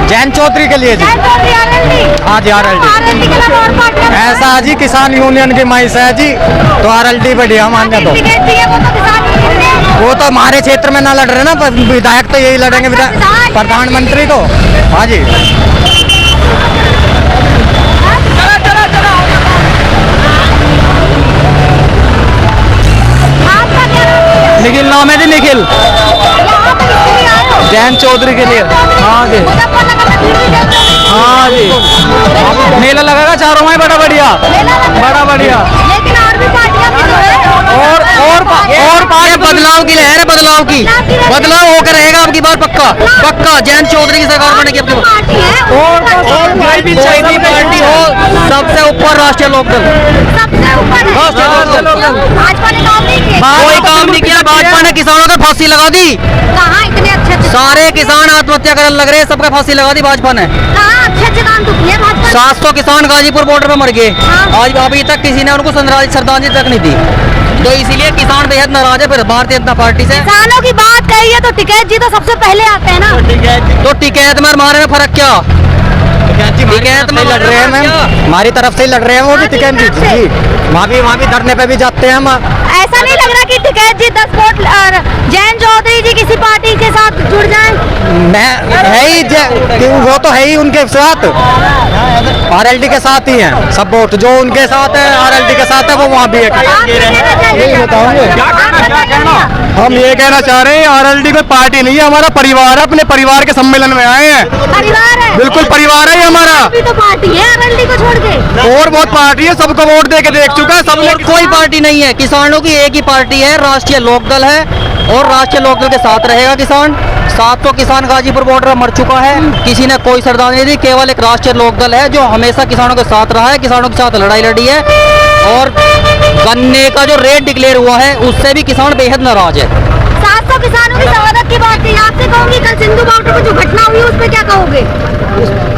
जयंत चौधरी के लिए जी। हाँ जी RLD। ऐसा जी किसान यूनियन की माइस है जी, तो RLD बढ़िया मान्य। तो वो तो हमारे क्षेत्र में ना लड़ रहे ना, विधायक तो यही लड़ेंगे, प्रधानमंत्री तो। हाँ जी। निखिल नाम है जी, निखिल। जयंत चौधरी के लिए। हाँ जी, हाँ जी। मेला लगेगा चारों में, बड़ा बढ़िया, बड़ा बढ़िया। लेकिन और भी पार्टियां भी तो है। और पार्टी बदलाव की लहर है, बदलाव की, बदलाव होकर रहेगा अब की बार पक्का, पक्का। जयंत चौधरी की सरकार बनेगी अब की बार। और कोई भी पार्टी हो, सबसे ऊपर राष्ट्रीय लोकदल, सबसे ऊपर भाजपा ने काम नहीं किया। कोई काम नहीं किया भाजपा ने। किसानों को फांसी लगा दी, कहाँ इतने अच्छे सारे किसान आत्महत्या करने लग रहे हैं, सबका फांसी लगा दी भाजपा ने। अच्छे काम तो किए भाजपा। 700 किसान गाजीपुर बॉर्डर पे मर गए, आज अभी तक किसी ने उनको श्रद्धांजलि तक नहीं दी। तो इसीलिए किसान बेहद नाराज है फिर भारतीय जनता पार्टी से। किसानों की बात कही है तो टिकैत जी तो सबसे पहले आते हैं ना। तो टिकैत में हमारे में फर्क क्या? टिकैत में लड़ रहे हैं मैम, हमारी तरफ से ही लड़ रहे हैं वो भी टिकैत जी। वहाँ भी धरने पे भी जाते हैं हम। ऐसा नहीं लग रहा कि टिकैत जी 10 वोट और जयंत चौधरी जी किसी पार्टी के साथ जुड़ जाएं? है ही, वो तो है ही उनके साथ, RLD के साथ ही हैं सब वोट। जो उनके साथ है, RLD के साथ है, वो वहाँ भी है। यही बताओगे? हम ये कहना चाह रहे हैं, RLD कोई पार्टी नहीं है, हमारा परिवार है। अपने परिवार के सम्मेलन में आए हैं। परिवार है, बिल्कुल परिवार है हमारा। भी तो पार्टी है RLD को छोड़ के। और बहुत पार्टी है, सबको वोट दे के देख चुका है सबने। कोई पार्टी नहीं है, किसानों की एक ही पार्टी है, राष्ट्रीय लोकदल है। और राष्ट्रीय लोकदल के साथ रहेगा किसान। 700 किसान गाजीपुर बॉर्डर में मर चुका है, किसी ने कोई श्रद्धांजलि दी। केवल एक राष्ट्रीय लोकदल है जो हमेशा किसानों के साथ रहा है, किसानों के साथ लड़ाई लड़ी है। और गन्ने का जो रेट डिक्लेयर हुआ है उससे भी किसान बेहद नाराज है। 700 किसानों की शहादत की बात थी, आपसे कहूंगी कल सिंधु बॉर्डर पर जो घटना हुई उस पर क्या कहोगे?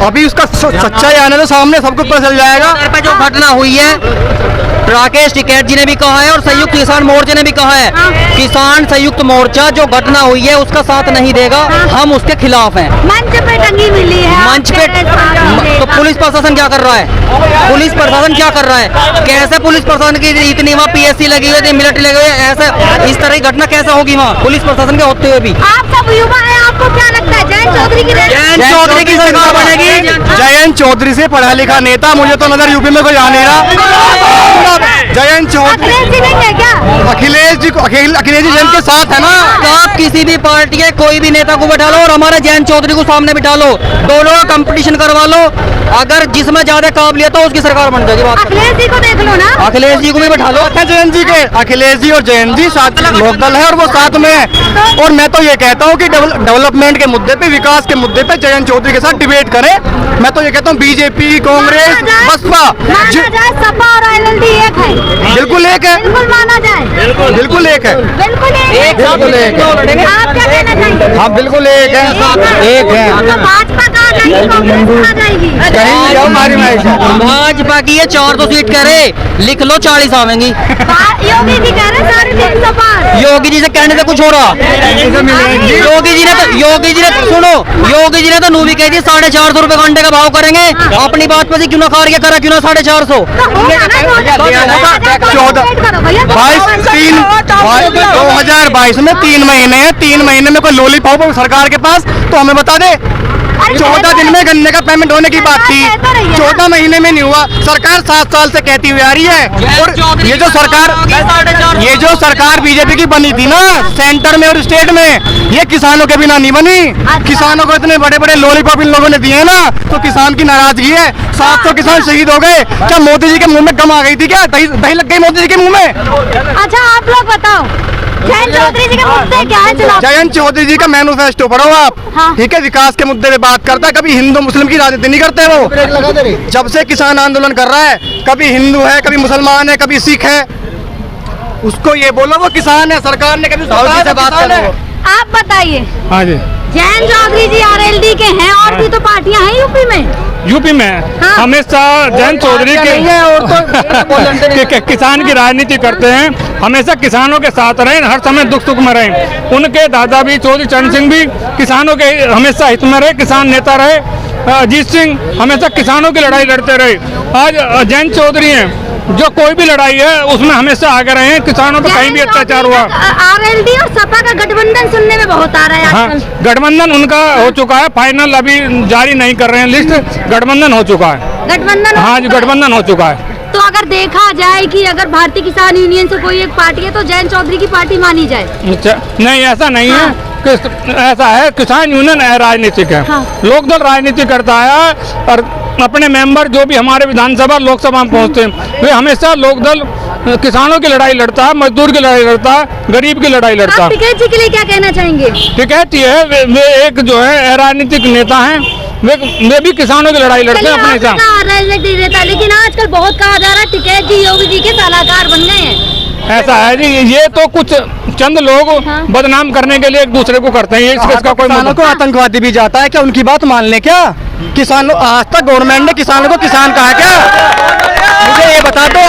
अभी उसका सच्चाई आने तो सामने सबको पता चल जाएगा। पे जो घटना हुई है, राकेश टिकैत जी ने भी कहा है और संयुक्त किसान मोर्चे ने भी कहा है, किसान संयुक्त मोर्चा जो घटना हुई है उसका साथ नहीं देगा, हम उसके खिलाफ हैं। मंच पे टंगी मिली है, मंच पे। तो पुलिस प्रशासन क्या कर रहा है? पुलिस प्रशासन क्या कर रहा है? कैसे पुलिस प्रशासन की इतनी वहाँ PSC लगी हुई थी, मिलिट्री लगी हुई है, ऐसे इस तरह की घटना कैसे होगी वहाँ पुलिस प्रशासन के होते हुए भी? आप सब युवा है, आपको क्या लगता है जयंत चौधरी की सरकार बनेगी? जयंत चौधरी से पढ़ा लिखा नेता मुझे तो नजर यूपी में कोई आ नहीं रहा। जयंत चौधरी नहीं है क्या? अखिलेश जी जयंत के साथ है ना। आप किसी भी पार्टी के कोई भी नेता को बैठा लो और हमारे जयंत चौधरी को सामने बिठा लो, दोनों का कंपटीशन करवा लो, अगर जिसमें ज्यादा काबिलियत हो उसकी सरकार बन जाएगी। बात अखिलेश जी को देख लो ना, अखिलेश जी को भी बैठा लो। जयंत जी के, अखिलेश जी और जयंत जी साथ लोकदल है और वो साथ में है। और मैं तो ये कहता हूँ कि डेवलपमेंट के मुद्दे पे, विकास के मुद्दे पे जयंत चौधरी के साथ डिबेट करें। मैं तो ये कहता हूँ बीजेपी, कांग्रेस, बसपा, सपा और RLD एक है। बिल्कुल एक है, बिल्कुल माना जाए, बिल्कुल एक है, बिल्कुल एक बिल्कुल एक है। आप क्या कहना चाहेंगे? हाँ बिल्कुल एक है, एक है। भाजपा कहाँ जाएगी, कांग्रेस कहाँ जाएगी? कहीं जाओ हमारी भाजपा की ये 400 सीट करे, लिख लो 40 आवेंगी। योगी जी कह रहे 350 पार। योगी जी से कहने से कुछ हो रहा? योगी जी ने सुनो, योगी जी ने तो नूबी कही थी 450 रुपए घंटे का भाव करेंगे। अपनी बात पर क्यों ना खा रही, करा क्यों ना 450? 2022 में 3 महीने हैं, 3 महीने में कोई लॉलीपॉप सरकार के पास तो हमें बता दे। 14 दिन में गन्ने का पेमेंट होने की बात थी, 14 महीने में नहीं हुआ। सरकार 7 साल से कहती हुई आ रही है। और ये जो सरकार बीजेपी की बनी थी ना, सेंटर में और स्टेट में, ये किसानों के बिना नहीं बनी। किसानों को इतने बड़े बड़े लॉलीपॉप इन लोगों ने दिए ना, तो किसान की नाराजगी है। 700 किसान शहीद हो गए। क्या मोदी जी के मुंह में गम आ गई थी? क्या दही लग गई मोदी जी के मुंह में? अच्छा आप लोग बताओ, जयंत चौधरी जी के मुद्दे क्या है चुनाव? जयंत चौधरी जी का मैनिफेस्टो पढ़ो आप। हाँ। ठीक है, विकास के मुद्दे पे बात करता है, कभी हिंदू मुस्लिम की राजनीति नहीं करते वो। जब से किसान आंदोलन कर रहा है, कभी हिंदू है, कभी मुसलमान है, कभी सिख है, उसको ये बोलो वो किसान है। सरकार ने कभी उसको कहा था किसान है? आप बताइए। हाँ जी। जैन चौधरी जी आरएलडी के हैं और भी तो पार्टियां हैं यूपी में। यूपी में हाँ। हमेशा जैन चौधरी के किसान की राजनीति करते हैं, हमेशा किसानों के साथ रहे, हर समय दुख सुख में रहे। उनके दादा भी चौधरी चरण सिंह भी किसानों के हमेशा हित में रहे, किसान नेता रहे। अजीत सिंह हमेशा किसानों की लड़ाई लड़ते रहे। आज जैन चौधरी हैं जो कोई भी लड़ाई है उसमें हमेशा आगे रहे हैं, किसानों पर कहीं भी अत्याचार हुआ। आरएलडी और सपा का गठबंधन सुनने में बहुत आ रहा है हाँ, आजकल। गठबंधन उनका हो चुका है, फाइनल अभी जारी नहीं कर रहे हैं लिस्ट, गठबंधन हो चुका है। गठबंधन हाँ जी, गठबंधन हो चुका है। तो अगर देखा जाए कि अगर भारतीय किसान यूनियन से कोई एक पार्टी है तो जैन चौधरी की पार्टी मानी जाए। अच्छा, नहीं ऐसा नहीं है कि ऐसा है, किसान यूनियन राजनीतिक है। हाँ। लोकदल राजनीति करता है और अपने मेंबर जो भी हमारे विधानसभा लोकसभा में पहुंचते हैं वे हमेशा लोकदल किसानों की लड़ाई लड़ता है, मजदूर की लड़ाई लड़ता है, गरीब की लड़ाई लड़ता आप है। टिकैत जी के लिए क्या कहना चाहेंगे? टिकैत ये है वे एक जो है राजनीतिक नेता हैं, वे भी किसानों की लड़ाई लड़ते हैं अपने हिसाब। राजनीतिक नेता, लेकिन आजकल बहुत कहा जा रहा है टिकैत जी योगी जी के सलाहकार बन गए हैं। ऐसा है जी, ये तो कुछ चंद लोग हाँ। बदनाम करने के लिए एक दूसरे को करते हैं, इसका कोई किसानों को आतंकवादी भी जाता है क्या? उनकी बात मान ले क्या? किसानों आज तक गवर्नमेंट ने किसानों को किसान कहा क्या? मुझे ये बता दो,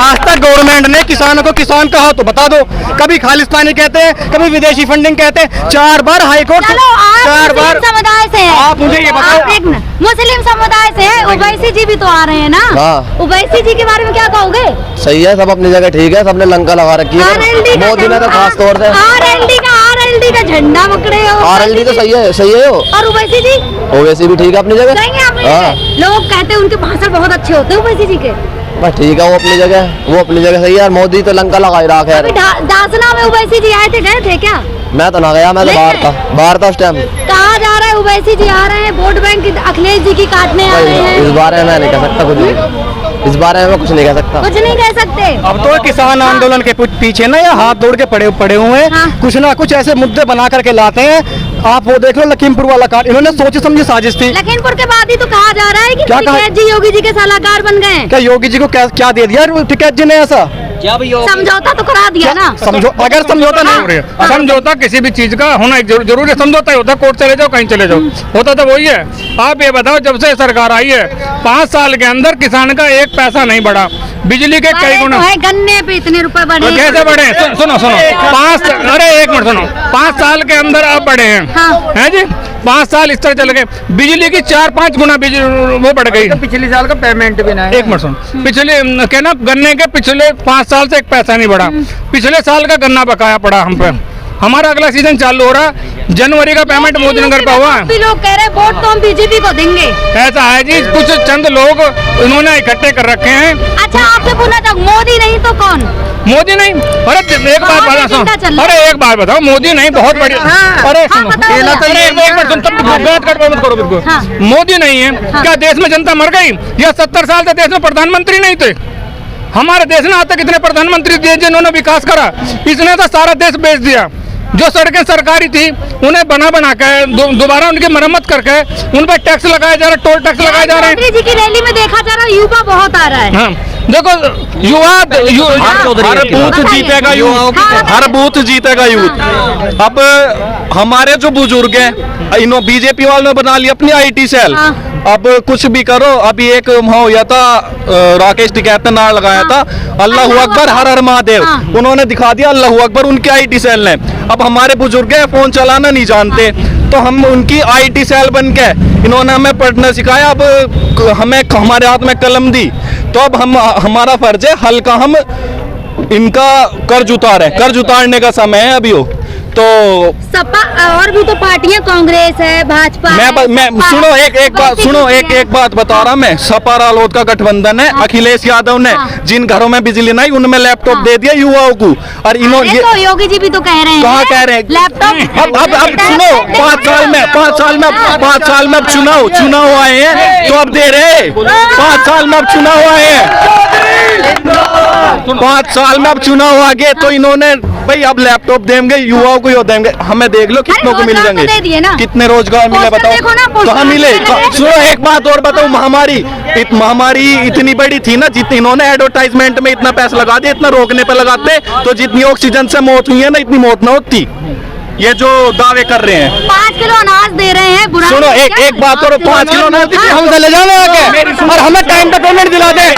आज तक गवर्नमेंट ने किसानों को किसान कहा तो बता दो। कभी खालिस्तानी कहते हैं, कभी विदेशी फंडिंग कहते हैं, 4 बार हाईकोर्ट, चलो आप 4 बार। मुस्लिम समुदाय से हैं। आप मुझे ये बताओ, आप एक न- मुस्लिम समुदाय से है, उवैसी जी भी तो आ रहे हैं ना। हाँ। उवैसी जी के बारे में क्या कहोगे? सही है, सब अपनी जगह ठीक है, सबने लंका लगा रखी है। आरएलडी का मोदी ने तो खास तौर से आरएलडी का झंडा पकड़े हो। आरएलडी तो सही है वो। और उवैसी जी ओवैसी भी ठीक है अपनी जगह। सही है अपनी हाँ। जगह। लोग कहते हैं उनके भाषण बहुत अच्छे होते हैं उवैसी जी के। बस ठीक है, वो अपनी जगह सही है। और मोदी तो लंका लगा ही रहा अभी है। दासना में उवैसी जी आए थे, गए थे क्या? मैं तो ना गया, मैं तो नहीं बाहर था उस टाइम। कहा जा रहा है उवैसी जी आ रहे हैं, वोट बैंक अखिलेश जी की काटने आ रहे हैं। इस बारे में मैं नहीं कह सकता कुछ भी, इस बारे में मैं कुछ नहीं कह सकता। कुछ नहीं कह सकते। अब तो किसान आंदोलन के पीछे ना ये हाथ जोड़ के पड़े हुए हैं। हाँ। कुछ ना कुछ ऐसे मुद्दे बना करके लाते हैं। आप वो देख लो, लखीमपुर वाला कांड, इन्होंने सोची समझी साजिश थी। लखीमपुर के बाद ही तो कहा जा रहा है कि क्या कहा? टिकैत जी योगी जी के सलाहकार बन गए हैं। क्या योगी जी को क्या दे दिया टिकैत जी ने? ऐसा क्या भी हो समझौता तो करा दिया ना। समझो, अगर समझौता नहीं हो रही है, समझौता किसी भी चीज का होना जरूरी है। समझौता ही होता है, कोर्ट चले जाओ, कहीं चले जाओ, होता तो वही है। आप ये बताओ, जब से सरकार आई है 5 साल के अंदर किसान का 1 पैसा नहीं बढ़ा, बिजली के कई गुना। गन्ने पे इतने रुपए बढ़े। कैसे बढ़े? सुनो 1 मिनट सुनो, 5 साल के अंदर अब बढ़े हैं। हाँ। हैं जी, 5 साल इस तरह चले गए, बिजली की 4-5 गुना बिजली वो बढ़ गई। पिछले साल का पेमेंट भी नहीं। 1 मिनट सुनो, पिछले कहना गन्ने के पिछले 5 साल से 1 पैसा नहीं बढ़ा। पिछले साल का गन्ना बकाया पड़ा हम पे। हमारा अगला सीजन चालू हो रहा, जनवरी का पेमेंट मोदी नगर का हुआ। भी लोग कह रहे हैं वोट तो हम बीजेपी को देंगे। ऐसा है जी, कुछ चंद लोग इन्होंने इकट्ठे कर रखे हैं। अच्छा आपसे पूछना था, मोदी नहीं तो कौन? मोदी नहीं, अरे एक बात हाँ, बताओ, चिंता चल रही है। अरे एक बात बताओ, मोदी नहीं बहुत बढ़िया। हाँ, अरे हाँ, सुनो, बताओ अरे भैया। एक मिनट सुन, तब बात मत करो बिल्कुल। हाँ। मोदी नहीं है, हाँ। क्या देश में जनता मर गई? या 70 साल से देश में प्रधानमंत्री नहीं थे? हमारे देश ने आज तक इतने प्रधानमंत्री दिए जिन्होंने विकास करा, इसने तो सारा देश बेच दिया। जो सड़कें सरकारी थी उन्हें बना के दोबारा उनकी मरम्मत करके उन पर टैक्स लगाया जा रहा है, टोल टैक्स लगाए जा रहे हैं। चौधरी जी की रैली में देखा जा रहा है युवा बहुत आ रहा है। हाँ, देखो हर बूथ जीतेगा यूथ, हर बूथ जीतेगा यूथ। अब हमारे जो बुजुर्ग हैं, इन्होंने बीजेपी वालों ने बना लिया अपनी आईटी सेल। हाँ। अब कुछ भी करो, अभी एक वहाँ हुआ था, राकेश टिकैत ने नारा लगाया था, अल्लाह अकबर हर हर महादेव। हाँ। उन्होंने दिखा दिया अल्लाह अकबर उनकी आईटी सेल ने। अब हमारे बुजुर्ग हैं, फोन चलाना नहीं जानते, तो हम उनकी आईटी सेल बन के इन्होंने हमें पढ़ना सिखाया। अब हमें हमारे हाथ में कलम दी, तो अब हमारा फर्ज है हल्का हम इनका कर्ज उतारने का समय है अभी। तो सपा और भी तो पार्टियां, कांग्रेस है, भाजपा मैं सुनो एक बात बता रहा। मैं सपा रालोद का गठबंधन है। हाँ। अखिलेश यादव ने जिन घरों में बिजली नहीं उनमें लैपटॉप दे दिया युवाओं को। और इन्होंने तो योगी जी भी तो कह रहे हैं। कहाँ कह रहे हैं? लैपटॉप अब सुनो, 5 साल में अब चुनाव आए हैं, तो अब दे रहे 5 साल में अब चुनाव आए हैं, 5 साल में अब चुनाव आ गए, तो इन्होंने भाई अब लैपटॉप देंगे युवाओं को, यो देंगे। हमें देख लो कितनों को मिल रोजगार तो जाएंगे, दे दिए ना। कितने रोजगार मिले पोस्टर देखो ना, बताओ, पोस्टर कहाँ मिले? मिलने लगे। सुनो एक बात और बताओ, महामारी इतनी बड़ी थी ना, जितनी इन्होंने एडवर्टाइजमेंट में इतना पैसा लगा दिया, इतना रोकने पे लगाते तो जितनी ऑक्सीजन से मौत हुई है ना, इतनी मौत ना होती। ये जो दावे कर रहे हैं। 5 किलो अनाज दे रहे हैं, बुरा सुनो, नहीं है एक क्या? एक बात और 5 किलो अनाज दीजिए, हम चले जाओ आके और हमें टाइम पे पेमेंट दिला दे।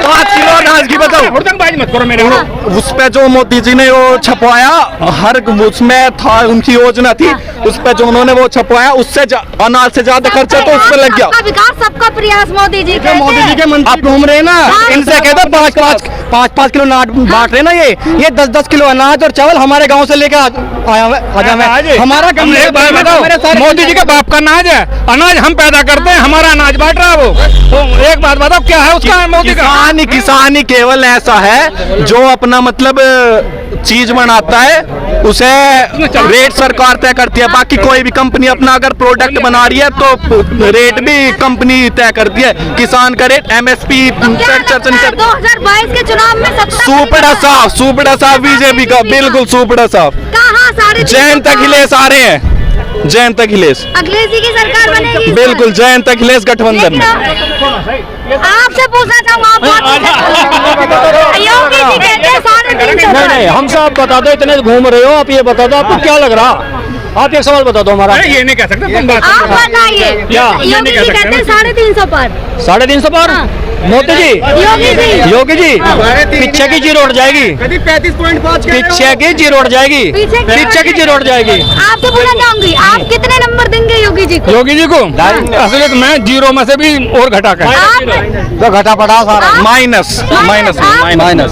5 किलो अनाज की बताओ। हुड़दंगबाजी मत करो मेरे उस पे जो मोदी जी ने वो छपवाया, हर उसमें था उनकी योजना थी, उस पे जो उन्होंने वो छपवाया, उससे अनाज से ज्यादा खर्चा तो उस पे लग गया। सबका विकास, सबका प्रयास मोदी जी कहते मोदी जी हैं। के मंत्री घूम रहे हैं ना, हाँ, इनसे कह दो 5-5 किलो अनाज बांट रहे ना, ये 10-10 किलो अनाज और चावल हमारे गांव से लेकर आया है। हमारा हम एक बात बताओ, मोदी जी के बाप का अनाज है, अनाज हम पैदा करते हैं, हमारा अनाज बांट रहा है वो। तो एक बात बताओ, क्या है उसका मोदी का? किसानी केवल ऐसा है जो अपना मतलब चीज बनाता है, उसे रेट सरकार तय करती है। बाकी कोई भी कंपनी अपना अगर प्रोडक्ट बना रही है तो रेट भी कंपनी तय करती है। किसान का रेट MSP क्या लगता है 2022 के चुनाव में सत्ता सुपड़ा साहब बीजेपी का, बिल्कुल सुपड़ा साहब। कहाँ सारे जयंत अखिलेश आ रहे हैं, जयंत अखिलेश अखिलेश जी की सरकार बनेगी इस बिल्कुल, बार। जयंत अखिलेश गठबंधन में। आपसे पूछना चाहूँगा, आप योगी जी कहते हैं 350 नहीं, हम सब बता दो, इतने घूम रहे हो, आप ये बता दो आपको क्या लग रहा? आप एक सवाल बता दो हमारा। अरे ये नहीं कह सकते तुम बात आप बताइए, क्या? योगी जी कहते हैं 350 पर। 350 पर मोदी जी, योगी जी पीछे की जीरो उठ जाएगी, 35.5 पीछे की जीरो उठ जाएगी, पीछे की जीरो उठ जाएगी। आपसे पूछना चाहूंगी, आप कितने नंबर देंगे योगी जी को? योगी जी को असलियत में 0 में से भी और घटा कर आप तो घटा पड़ा सारा माइनस माइनस नहीं, माइनस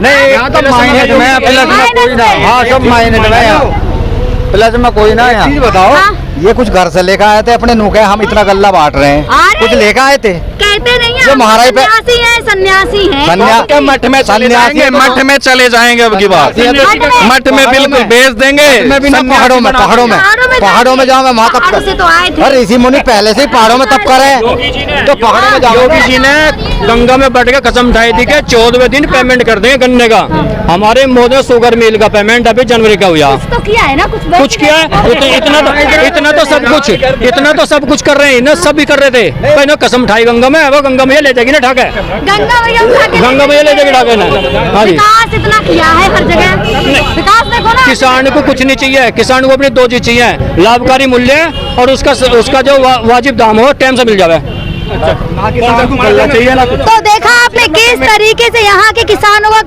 में प्लस में कोई ना, हाँ सब माइनस में यहाँ, प्लस में कोई ना यहाँ। बताओ, ये कुछ घर से लेकर आए थे अपने नूखे, हम इतना गल्ला बांट रहे हैं, अरे! कुछ लेकर आए थे। कहते नहीं जो हैं, महाराज पे- सन्यासी हैं। के मठ में चले जाएंगे, मठ में चले जाएंगे अब की बात, मठ में बिल्कुल भेज देंगे। मैं भी ना पहाड़ों में जाऊँ, मैं वहाँ तब पहाड़ों से तो आए थे। अरे ऋषि मुनि पहले से ही पहाड़ों में तब करे, तो पहाड़ों में जाओ। योगी जी ने गंगा में बैठ के कसम उठाई थी कि 14वें दिन पेमेंट कर देंगे गन्ने का। हमारे मोदी शुगर मिल का पेमेंट अभी जनवरी का हुआ। कुछ तो किया है ना, कुछ किया है, इतना तो सब कुछ कर रहे हैं ना, सब भी कर रहे थे। पहले कसम उठाई गंगा में, वो गंगा मैया ले जाएगी ना ठाके, गंगा मैया ले जाएगी ठाके ना। हाँ जी, विकास इतना किया है हर जगह, विकास देखो ना। किसान को कुछ नहीं चाहिए, किसान को अपनी 2 चीज चाहिए, लाभकारी मूल्य और उसका जो वाजिब दाम हो टाइम से मिल जाए। तो देखा आपने किस तरीके से यहाँ के किसानों का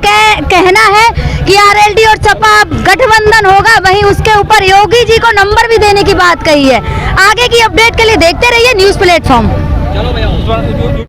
कहना है कि RLD और सपा गठबंधन होगा, वहीं उसके ऊपर योगी जी को नंबर भी देने की बात कही है। आगे की अपडेट के लिए देखते रहिए न्यूज़ प्लेटफॉर्म।